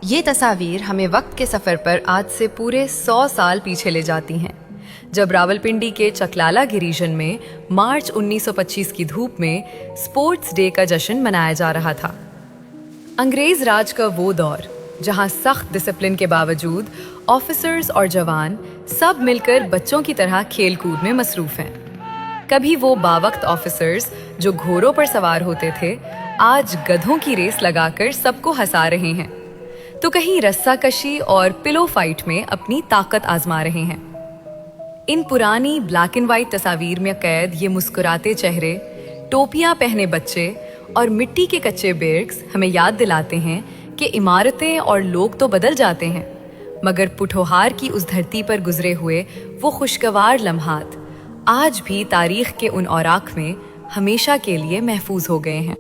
یہ تصاویر ہمیں وقت کے سفر پر آج سے پورے 100 سال پیچھے لے جاتی ہیں، جب راولپنڈی کے چکلالہ گریجن میں مارچ 1925 کی دھوپ میں اسپورٹس ڈے کا جشن منایا جا رہا تھا۔ انگریز راج کا وہ دور جہاں سخت ڈسپلن کے باوجود آفیسرز اور جوان سب مل کر بچوں کی طرح کھیل کود میں مصروف ہیں۔ کبھی وہ باوقت آفیسرز جو گھوڑوں پر سوار ہوتے تھے آج گدھوں کی ریس لگا کر سب کو ہنسا رہے ہیں، تو کہیں رسہ کشی اور پلو فائٹ میں اپنی طاقت آزما رہے ہیں۔ ان پرانی بلیک اینڈ وائٹ تصاویر میں قید یہ مسکراتے چہرے، ٹوپیاں پہنے بچے اور مٹی کے کچے بیرکس ہمیں یاد دلاتے ہیں کہ عمارتیں اور لوگ تو بدل جاتے ہیں، مگر پٹھوہار کی اس دھرتی پر گزرے ہوئے وہ خوشگوار لمحات آج بھی تاریخ کے ان اوراق میں ہمیشہ کے لیے محفوظ ہو گئے ہیں۔